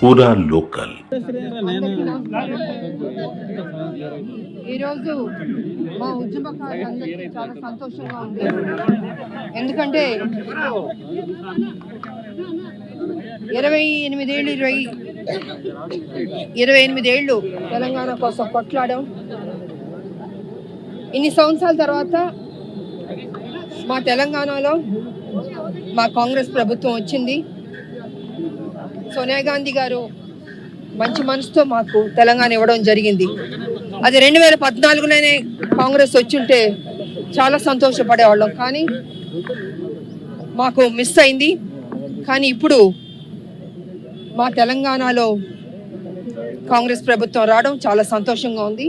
పూరా లోకల్. ఈరోజు మా ఉద్యమకారులందరికీ చాలా సంతోషంగా ఉంది. ఎందుకంటే 28 ఏళ్ళు తెలంగాణ కోసం కొట్లాడాం. ఇన్ని సంవత్సరాల తర్వాత మా తెలంగాణలో మా కాంగ్రెస్ ప్రభుత్వం వచ్చింది. సోనియా గాంధీ గారు మంచి మనసుతో మాకు తెలంగాణ ఇవ్వడం జరిగింది. అది 2014లోనే కాంగ్రెస్ వచ్చుంటే చాలా సంతోషపడేవాళ్ళం, కానీ మాకు మిస్ అయింది. కానీ ఇప్పుడు మా తెలంగాణలో కాంగ్రెస్ ప్రభుత్వం రావడం చాలా సంతోషంగా ఉంది.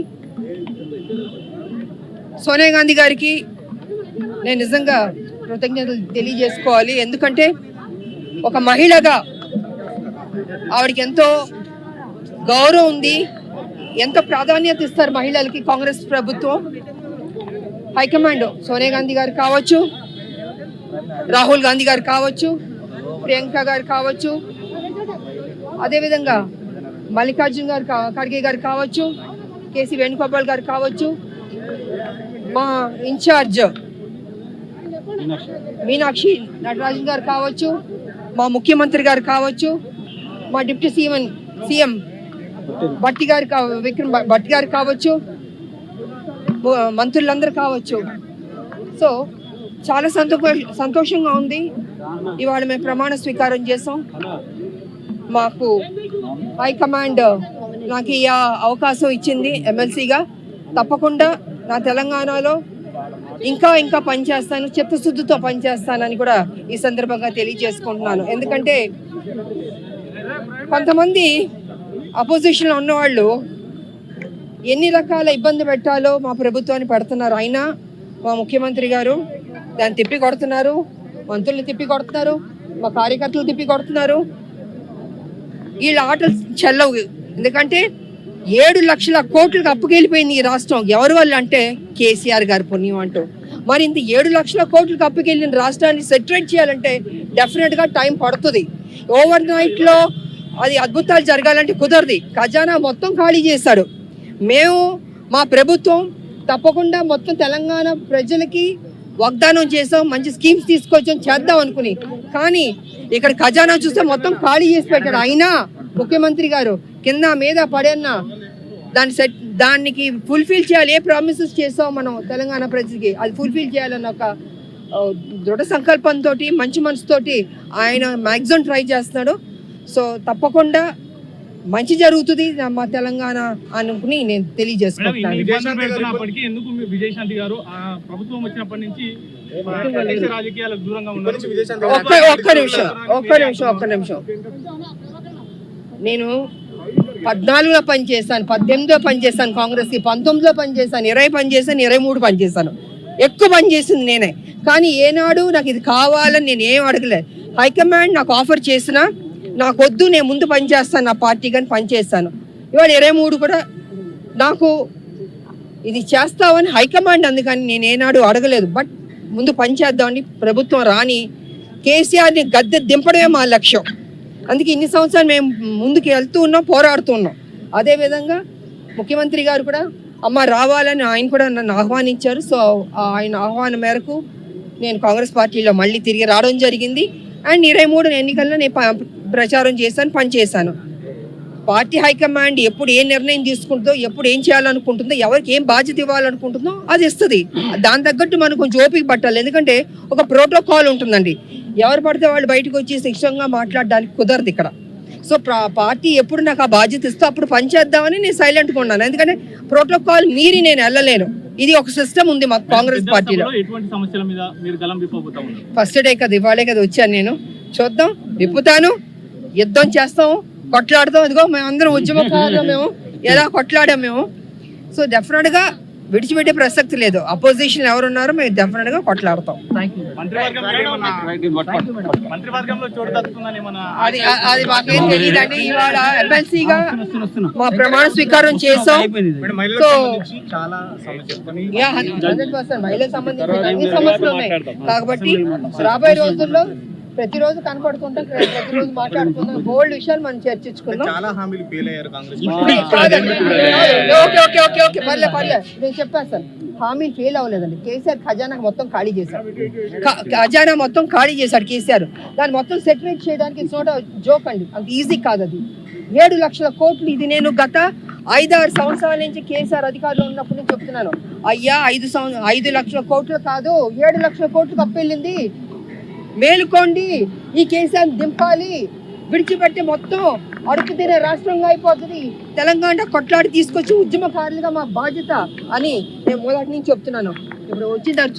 సోనియా గాంధీ గారికి నేను నిజంగా కృతజ్ఞతలు తెలియజేసుకోవాలి. ఎందుకంటే ఒక మహిళగా ఆవిడకి ఎంతో గౌరవం ఉంది, ఎంతో ప్రాధాన్యత ఇస్తారు మహిళలకి కాంగ్రెస్ ప్రభుత్వం. హైకమాండ్ సోనియా గాంధీ గారు కావచ్చు, రాహుల్ గాంధీ గారు కావచ్చు, ప్రియాంక గారు కావచ్చు, అదేవిధంగా మల్లికార్జున్ గారు ఖర్గే గారు కావచ్చు, కేసీ వేణుగోపాల్ గారు కావచ్చు, మా ఇన్ఛార్జ్ మీనాక్షి నటరాజన్ గారు కావచ్చు, మా ముఖ్యమంత్రి గారు కావచ్చు, మా డిప్యూటీ సీఎం విక్రమ్ భట్టి గారు కావచ్చు, మంత్రులందరూ కావచ్చు. సో చాలా సంతోషంగా ఉంది. ఇవాళ మేము ప్రమాణ స్వీకారం చేసాం. మాకు హైకమాండ్ నాకు ఈ అవకాశం ఇచ్చింది ఎమ్మెల్సీగా. తప్పకుండా నా తెలంగాణలో ఇంకా పనిచేస్తాను, చిత్తశుద్ధితో పనిచేస్తానని కూడా ఈ సందర్భంగా తెలియజేసుకుంటున్నాను. ఎందుకంటే కొంతమంది అపోజిషన్లో ఉన్నవాళ్ళు ఎన్ని రకాల ఇబ్బంది పెట్టాలో మా ప్రభుత్వాన్ని పెడుతున్నారు. అయినా మా ముఖ్యమంత్రి గారు దాన్ని తిప్పి కొడుతున్నారు, మంత్రులు తిప్పి కొడుతున్నారు, మా కార్యకర్తలు తిప్పి కొడుతున్నారు. వీళ్ళ ఆటలు చెల్లవు. ఎందుకంటే 7 లక్షల కోట్లకు అప్పుకెళ్ళిపోయింది ఈ రాష్ట్రం. ఎవరి వల్ల అంటే కేసీఆర్ గారి పుణ్యం అంటూ. మరి ఇంత 7 లక్షల కోట్లకు అప్పుకెళ్ళిన రాష్ట్రాన్ని సెటరేట్ చేయాలంటే డెఫినెట్గా టైం పడుతుంది. ఓవర్ నైట్లో అది అద్భుతాలు జరగాలంటే కుదరదు. ఖజానా మొత్తం ఖాళీ చేశాడు. మేము మా ప్రభుత్వం తప్పకుండా మొత్తం తెలంగాణ ప్రజలకి వాగ్దానం చేసాం, మంచి స్కీమ్స్ తీసుకొచ్చాం, చేద్దాం అనుకుని. కానీ ఇక్కడ ఖజానా చూస్తే మొత్తం ఖాళీ చేసి పెట్టాడు. అయినా ముఖ్యమంత్రి గారు కింద మీద పడేనా దానికి ఫుల్ఫిల్ చేయాలి. ఏ ప్రామిసెస్ చేసాం మనం తెలంగాణ ప్రజలకి అది ఫుల్ఫిల్ చేయాలన్న ఒక దృఢ సంకల్పంతో, మంచి మనసుతోటి ఆయన మ్యాక్సిమం ట్రై చేస్తున్నాడు. సో తప్పకుండా మంచి జరుగుతుంది మా తెలంగాణ అనుకుని నేను తెలియజేసుకుంటున్నాను. ఒక్క నిమిషం. నేను 14లో పనిచేశాను, 18లో పనిచేశాను, కాంగ్రెస్కి 19లో పనిచేశాను, 20 పనిచేశాను, 23 పనిచేశాను. ఎక్కువ పనిచేసింది నేనే. కానీ ఏనాడు నాకు ఇది కావాలని నేను ఏం అడగలేదు. హైకమాండ్ నాకు ఆఫర్ చేసినా నాకు వద్దు, నేను ముందు పనిచేస్తాను, నా పార్టీ కానీ పనిచేస్తాను. ఇవాళ 23 కూడా నాకు ఇది చేస్తావని హైకమాండ్ అందుకని నేను ఏనాడు అడగలేదు. బట్ ముందు పనిచేద్దామని ప్రభుత్వం రాని కేసీఆర్ని గద్దె దింపడమే మా లక్ష్యం. అందుకే ఇన్ని సంవత్సరాలు మేము ముందుకు వెళ్తూ ఉన్నాం, పోరాడుతున్నాం. అదేవిధంగా ముఖ్యమంత్రి గారు కూడా అమ్మ రావాలని ఆయన కూడా నన్ను ఆహ్వానించారు. సో ఆయన ఆహ్వానం మేరకు నేను కాంగ్రెస్ పార్టీలో మళ్ళీ తిరిగి రావడం జరిగింది. అండ్ 23 ఎన్నికల్లో నేను ప్రచారం చేశాను, పనిచేశాను. పార్టీ హైకమాండ్ ఎప్పుడు ఏ నిర్ణయం తీసుకుంటుందో, ఎప్పుడు ఏం చేయాలనుకుంటుందో, ఎవరికి ఏం బాధ్యత ఇవ్వాలనుకుంటుందో అది ఇస్తుంది. దాని తగ్గట్టు మనం కొంచెం ఓపిక పట్టాలి. ఎందుకంటే ఒక ప్రోటోకాల్ ఉంటుందండి. ఎవరు పడితే వాళ్ళు బయటకు వచ్చి శిక్షంగా మాట్లాడడానికి కుదరదు ఇక్కడ. సో పార్టీ ఎప్పుడు నాకు ఆ బాధ్యత ఇస్తే అప్పుడు పనిచేద్దామని నేను సైలెంట్గా ఉన్నాను. ఎందుకంటే ప్రోటోకాల్ మీరి నేను వెళ్ళలేను. ఇది ఒక సిస్టమ్ ఉంది మాకు కాంగ్రెస్ పార్టీలో. ఫస్ట్ డే కదా, ఇవాళే కదా వచ్చాను నేను. చూద్దాం, విప్పుతాను, యుద్ధం చేస్తాం, కొట్లాడతాం. ఇదిగో మేమందరం ఉద్యమకారులు, మేము ఎలా కొట్లాడాం మేము. సో డెఫినెట్గా విడిచిపెట్టే ప్రసక్తి లేదు. అపోజిషన్ ఎవరున్నారో మేము డెఫినెట్గా కొట్లాడతాం. అది మాకేం తెలియదండి. ఇవాళ ఎమ్మెల్సీగా మా ప్రమాణ స్వీకారం చేసాం. సో 100% మహిళలకు సంబంధించిన అన్ని సమస్యలు ఉన్నాయి. కాబట్టి రాబోయే రోజుల్లో ప్రతిరోజు కనపడుతుంటాం, ప్రతిరోజు మాట్లాడుకుంటాం, గోల్డ్ విషయాలు మనం చర్చించుకుందాం. చాలా హామీలు ఫెయిల్ అయ్యారు కాంగ్రెస్ ఓకే పర్లే నేను చెప్పేస్తాను. హామీలు ఫెయిల్ అవ్వలేదండి. కేసీఆర్ ఖజానా మొత్తం ఖాళీ చేశాడు. ఖజానా మొత్తం ఖాళీ చేశాడు కేసీఆర్. దాన్ని మొత్తం సెటిల్మెంట్ చేయడానికి చోట జోక్ అండి, అంత ఈజీ కాదు అది. 7 లక్షల కోట్లు. ఇది నేను గత 5-6 సంవత్సరాల నుంచి కేసీఆర్ అధికారంలో ఉన్నప్పుడు నేను చెప్తున్నాను, అయ్యా 5 లక్షల కోట్లు కాదు 7 లక్షల కోట్లు అప్పెళ్ళింది, మేలుకోండి, ఈ కేసీఆర్ దింపాలి, విడిచిపెట్టి మొత్తం అడుగు తినే రాష్ట్రంగా అయిపోతుంది, తెలంగాణ కొట్లాడి తీసుకొచ్చి ఉద్యమకారులుగా మా బాధ్యత అని నేను మొదటి నుంచి చెప్తున్నాను. ఇప్పుడు వచ్చిందని